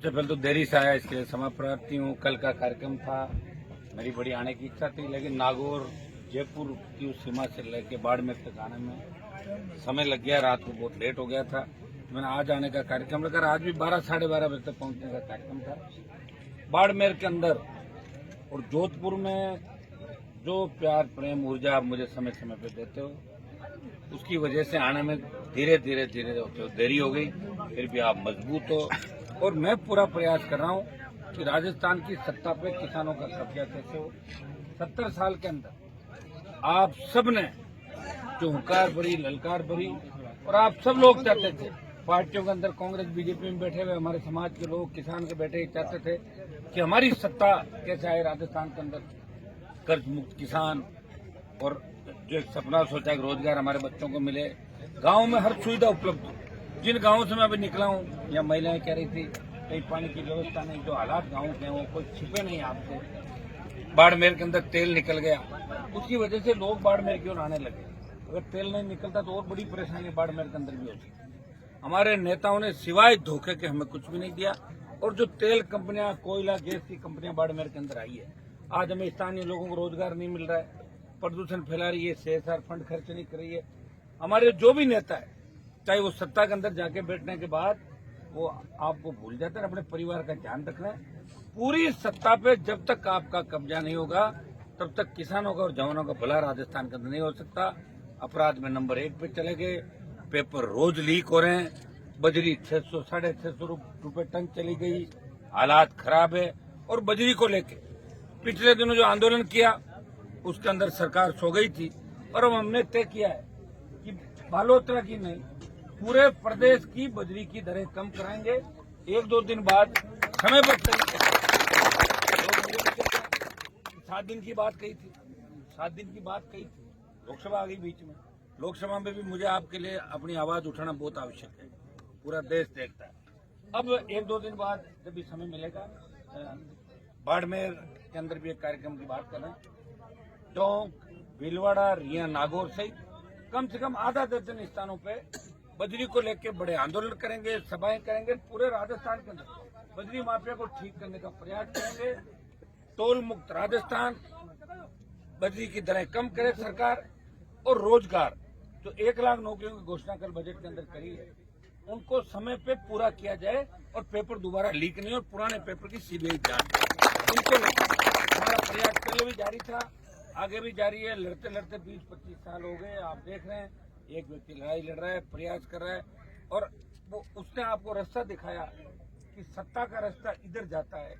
सबसे पहले तो देरी से आया, इसके लिए क्षमा प्रार्थी हूँ। कल का कार्यक्रम था, मेरी बड़ी आने की इच्छा थी, लेकिन नागौर जयपुर की उस सीमा से लेके बाड़मेर तक आने में समय लग गया। रात को बहुत लेट हो गया था। मैंने आज आने का कार्यक्रम रखा। आज भी 12 साढ़े 12 बजे तक पहुंचने का कार्यक्रम था। बाड़मेर के अंदर और जोधपुर में जो प्यार प्रेम ऊर्जा आप मुझे समय समय पे देते हो, उसकी वजह से आने में धीरे धीरे होते हो देरी हो गई। फिर भी आप मजबूत हो और मैं पूरा प्रयास कर रहा हूँ कि राजस्थान की सत्ता पे किसानों का कब्जा कैसे हो। 70 साल के अंदर आप सब ने जो हुंकार भरी, ललकार भरी, और आप सब लोग चाहते थे, पार्टियों के अंदर कांग्रेस बीजेपी में बैठे हुए हमारे समाज के लोग, किसान के बैठे चाहते थे कि हमारी सत्ता कैसे आए राजस्थान के अंदर, कर्ज मुक्त किसान, और जो एक सपना सोचा कि रोजगार हमारे बच्चों को मिले, गांव में हर सुविधा उपलब्ध हो। जिन गांवों से मैं अभी निकला हूँ, या महिलाएं कह रही थी कहीं पानी की व्यवस्था नहीं, जो हालात गाँव के हैं वो कोई छिपे नहीं आपसे। बाड़मेर के अंदर तेल निकल गया, उसकी वजह से लोग बाड़मेर की ओर आने लगे। अगर तेल नहीं निकलता तो और बड़ी परेशानी बाड़मेर के अंदर भी होती। हमारे नेताओं ने सिवाय धोखे के हमें कुछ भी नहीं दिया, और जो तेल कंपनियां, कोयला, गैस की कंपनियां बाड़मेर के अंदर आई है, आज हमें स्थानीय लोगों को रोजगार नहीं मिल रहा है, प्रदूषण फैला रही है, CSR फंड खर्च नहीं कर रही है। हमारे जो भी नेता है, चाहे वो सत्ता के अंदर जाके बैठने के बाद वो आपको भूल जाते हैं, अपने परिवार का ध्यान रखना है। पूरी सत्ता पे जब तक आपका कब्जा नहीं होगा, तब तक किसानों का और जवानों का भला राजस्थान के अंदर नहीं हो सकता। अपराध में नंबर 1 पे चले गए, पेपर रोज लीक हो रहे हैं, बजरी 600 साढ़े 600 रुपए टन चली गई, हालात खराब है। और बजरी को लेके पिछले दिनों जो आंदोलन किया, उसके अंदर सरकार सो गई थी, और अब हमने तय किया है कि बालोतरा की नहीं, पूरे प्रदेश की बजरी की दरें कम कराएंगे। 1-2 दिन बाद समय पर 7 दिन की बात कही थी, 7 दिन की बात कही थी। लोकसभा आ गई बीच में। लोकसभा में भी मुझे आपके लिए अपनी आवाज उठाना बहुत आवश्यक है, पूरा देश देखता है। अब 1-2 दिन बाद जब भी समय मिलेगा, बाड़मेर के अंदर भी एक कार्यक्रम की बात करें। टोंक, भीलवाड़ा, रिया, नागौर सहित कम से कम आधा दर्जन स्थानों पे बजरी को लेकर बड़े आंदोलन करेंगे, सभाएं करेंगे। पूरे राजस्थान के अंदर बजरी माफिया को ठीक करने का प्रयास करेंगे। टोल मुक्त राजस्थान, बजरी की दरें कम करे सरकार, और रोजगार जो 1 लाख नौकरियों की घोषणा कल बजट के अंदर करी है, उनको समय पे पूरा किया जाए, और पेपर दोबारा लीक नहीं, और पुराने पेपर की CBI जांच। उनको हमारा प्रयास पहले भी जारी था, आगे भी जारी है। लड़ते लड़ते 20-25 साल हो गए। आप देख रहे हैं, एक व्यक्ति लड़ाई लड़ रहा है, प्रयास कर रहा है, और वो उसने आपको रास्ता दिखाया कि सत्ता का रास्ता इधर जाता है।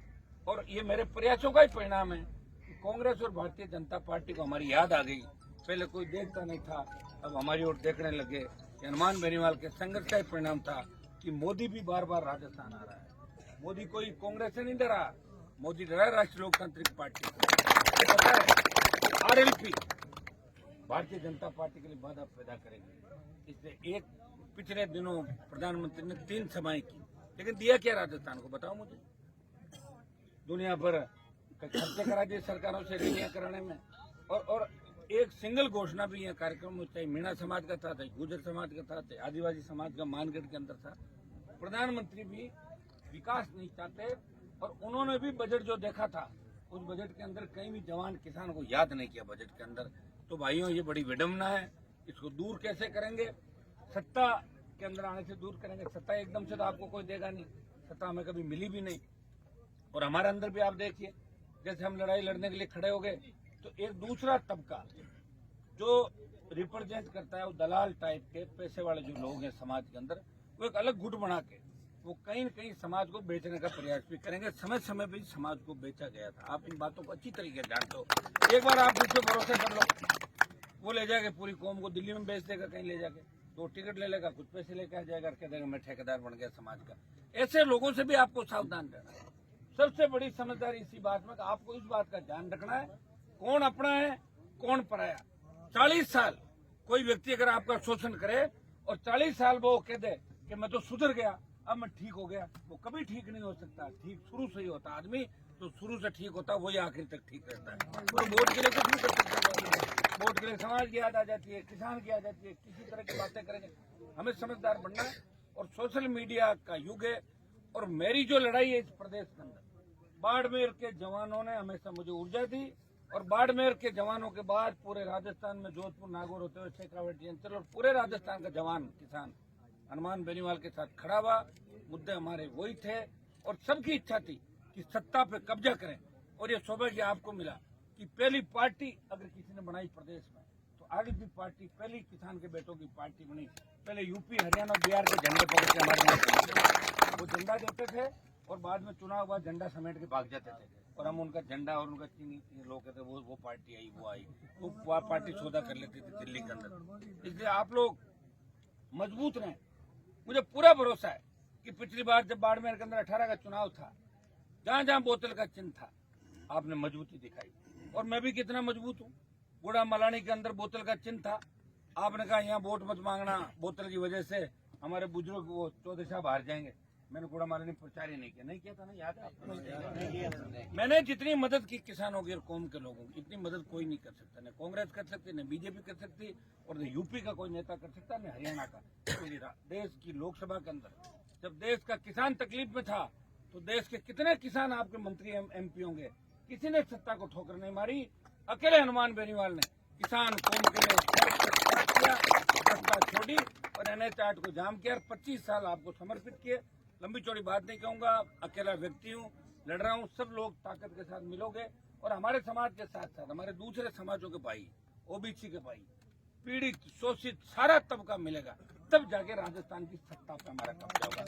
और ये मेरे प्रयासों का ही परिणाम है कि कांग्रेस और भारतीय जनता पार्टी को हमारी याद आ गई। पहले कोई देखता नहीं था, अब हमारी ओर देखने लगे। हनुमान बेनीवाल के संघर्ष का ही परिणाम था कि मोदी भी बार बार राजस्थान आ रहा है। मोदी कोई कांग्रेस से नहीं डरा, मोदी डरा राष्ट्रीय लोकतांत्रिक पार्टी से। RLP भारतीय जनता पार्टी के लिए बाधा पैदा करेंगे। इसलिए एक पिछले दिनों प्रधानमंत्री ने 3 सभाएं की, लेकिन दिया क्या राजस्थान को, बताओ मुझे। दुनिया भर खर्चे करा दिए सरकारों से रैलियां कराने में, और एक सिंगल घोषणा भी यह कार्यक्रम में, चाहे मीणा समाज का था, चाहे गुर्जर समाज का था, चाहे आदिवासी समाज का मानगढ़ के अंदर था। प्रधानमंत्री भी विकास नहीं चाहते, और उन्होंने भी बजट जो देखा था, उस बजट के अंदर कहीं भी जवान किसान को याद नहीं किया बजट के अंदर। तो भाइयों, ये बड़ी विडम्बना है। इसको दूर कैसे करेंगे? सत्ता के अंदर आने से दूर करेंगे। सत्ता एकदम से तो आपको कोई देगा नहीं, सत्ता हमें कभी मिली भी नहीं। और हमारे अंदर भी आप देखिए, जैसे हम लड़ाई लड़ने के लिए खड़े हो गए, तो एक दूसरा तबका जो रिप्रेजेंट करता है, वो दलाल टाइप के पैसे वाले जो लोग हैं समाज के अंदर, वो एक अलग गुट बना के वो कहीं न कहीं समाज को बेचने का प्रयास भी करेंगे। समय समय पर समाज को बेचा गया था, आप इन बातों को अच्छी तरीके से जानते हो। एक बार आप मुझ पर भरोसा कर लो, वो ले जाके पूरी कौम को दिल्ली में बेच देगा, कहीं ले जाके 2 टिकट ले लेगा, कुछ पैसे लेकर आ जाएगा, कह देगा मैं ठेकेदार बन गया समाज का। ऐसे लोगों से भी आपको सावधान रहना है। सबसे बड़ी समझदारी इसी बात में कि आपको इस बात का ध्यान रखना है, कौन अपना है, कौन पराया। 40 साल कोई व्यक्ति अगर आपका शोषण करे, और 40 साल वो कह दे कि मैं तो सुधर गया, अब मैं ठीक हो गया, वो कभी ठीक नहीं हो सकता। ठीक शुरू से ही होता, आदमी तो शुरू से ठीक होता, वही आखिर तक ठीक रहता है। तो वोट के लिए कुछ नहीं कर सकते, वोट के लिए समाज की याद आ जाती है, किसान की आ जाती है, किसी तरह की बातें करेंगे। हमें समझदार बनना है, और सोशल मीडिया का युग है, और मेरी जो लड़ाई है इस प्रदेश के अंदर, बाड़मेर के जवानों ने हमेशा मुझे ऊर्जा दी और बाड़मेर के जवानों के बाद पूरे राजस्थान में जोधपुर नागौर होते हुए शेखावटी अंचल और पूरे राजस्थान का जवान किसान हनुमान बेनीवाल के साथ खड़ा हुआ। मुद्दे हमारे वही थे और सबकी इच्छा थी कि सत्ता पे कब्जा करें। और ये सौभाग्य आपको मिला कि पहली पार्टी अगर किसी ने बनाई प्रदेश में तो आरडीपी पार्टी पहली किसान के बेटों की पार्टी बनी। पहले यूपी, हरियाणा, बिहार के झंडे पकड़ के हमारे यहाँ वो झंडा देते थे और बाद में चुनाव हुआ झंडा समेट के भाग जाते थे और हम उनका झंडा और उनका चीनी लोग कहते वो पार्टी आई, वो पार्टी सौदा कर लेती थी दिल्ली के अंदर। इसलिए आप लोग मजबूत रहें। मुझे पूरा भरोसा है कि पिछली बार जब बाड़मेर के अंदर 18 का चुनाव था, जहां जहां बोतल का चिन्ह था आपने मजबूती दिखाई और मैं भी कितना मजबूत हूँ। गुड़ा मलानी के अंदर बोतल का चिन्ह था, आपने कहा यहाँ वोट मत मांगना, बोतल की वजह से हमारे बुजुर्ग वो चौधरी साहब हार जाएंगे। मैंने गुड़ा मलानी प्रचार ही नहीं किया था ना, याद है आपको? मैंने जितनी मदद की किसानों की और कौम के लोगों की, इतनी मदद कोई नहीं कर सकता। न कांग्रेस कर सकती, न बीजेपी कर सकती और न यूपी का कोई नेता कर सकता, न हरियाणा का। देश की लोकसभा के अंदर जब देश का किसान तकलीफ में था तो देश के कितने किसान आपके मंत्री एमपी होंगे, किसी ने सत्ता को ठोकर नहीं मारी। अकेले हनुमान बेनीवाल ने किसान कौम के लिए किया, सत्ता छोड़ी और NH-8 को जाम किया। 25 साल आपको समर्पित किए। लंबी चौड़ी बात नहीं कहूंगा, अकेला व्यक्ति हूँ, लड़ रहा हूँ। सब लोग ताकत के साथ मिलोगे और हमारे समाज के साथ साथ हमारे दूसरे समाजों के भाई, ओबीसी के भाई, पीड़ित, शोषित सारा तबका मिलेगा, तब जाके राजस्थान की सत्ता पे हमारा कब्जा होगा।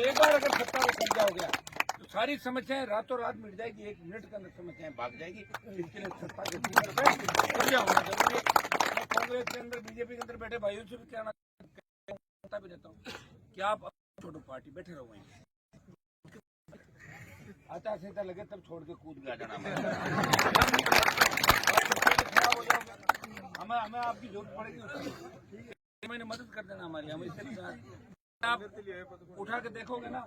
एक बार अगर सत्ता को कब्जा हो गया तो सारी समस्याएं रातों रात मिट जाएगी, 1 मिनट के अंदर समस्याएं भाग जाएगी। इसके लिए सत्ता के कब्जा होना जरूरी है। मैं कांग्रेस के अंदर, बीजेपी के अंदर बैठे भाइयों से भी कहना भी रहता हूँ कि आप छोटो पार्टी बैठे रहो वहीं, आचार संहिता लगे तब छोड़ के कूद के आ जाना। खराब हो जाओगे, हमें आपकी जरूरत पड़ेगी उसकी, मैंने मदद कर देना हमारी। हम इससे आप उठा के देखोगे ना,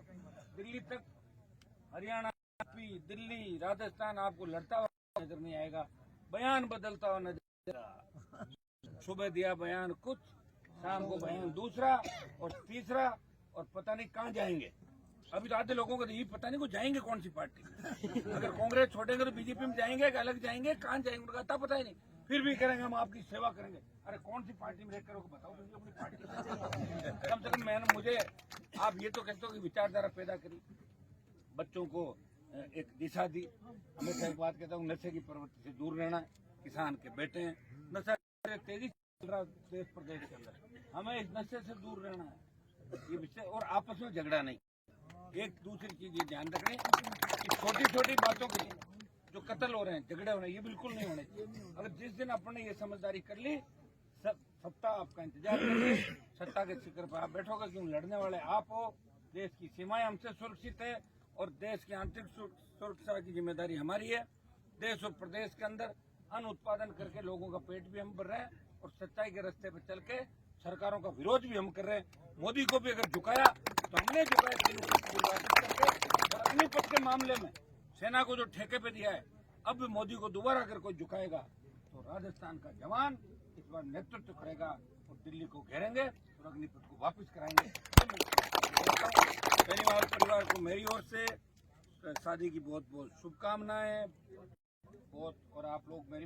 दिल्ली तक, हरियाणा, यूपी, दिल्ली, राजस्थान आपको लड़ता हुआ नजर नहीं आएगा, बयान बदलता हुआ नजर। सुबह दिया बयान कुछ, शाम को बयान दूसरा और तीसरा और पता नहीं कहाँ जाएंगे। अभी तो आधे लोगों को तो ये पता नहीं को जाएंगे कौन सी पार्टी। अगर कांग्रेस छोड़ेंगे तो बीजेपी में जाएंगे, अलग जाएंगे, कहाँ जाएंगे उनका आता पता ही नहीं। फिर भी करेंगे हम आपकी सेवा करेंगे। अरे कौन सी पार्टी में रहकर बताओ अपनी पार्टी। कम से कम मुझे आप ये तो कहते हो कि विचारधारा पैदा करी, बच्चों को एक दिशा दी। हमेशा एक बात कहता हूँ, नशे की प्रवृत्ति से दूर रहना है। किसान के बेटे हैं, नशा तेजी से चल रहा देश प्रदेश के अंदर, हमें इस नशे से दूर रहना है। ये विषय और आपस में झगड़ा नहीं। एक दूसरी चीज ये ध्यान रखें कि छोटी छोटी बातों के लिए जो कत्ल हो रहे हैं, झगड़े हो रहे हैं, ये बिल्कुल नहीं होने चाहिए। अगर जिस दिन आपने ये समझदारी कर ली, सत्ता आपका इंतजार करिए, सत्ता के शिखर पर आप बैठोगे, क्यों लड़ने वाले आप हो। देश की सीमाएं हमसे सुरक्षित है और देश की आंतरिक सुरक्षा की जिम्मेदारी हमारी है। देश और प्रदेश के अंदर अन्न उत्पादन करके लोगों का पेट भी हम भर रहे हैं और सच्चाई के रास्ते पर चल के सरकारों का विरोध भी हम कर रहे हैं। मोदी को भी अगर झुकाया तो हमने झुकाया और अग्निपथ के मामले में सेना को जो ठेके पे दिया है, अब भी मोदी को दोबारा अगर कोई झुकाएगा तो राजस्थान का जवान इस बार नेतृत्व करेगा और दिल्ली को घेरेंगे और अग्निपथ को वापस कराएंगे। बेनीवाल परिवार को मेरी ओर से शादी की बहुत बहुत शुभकामनाएं। बहुत और आप लोग मेरी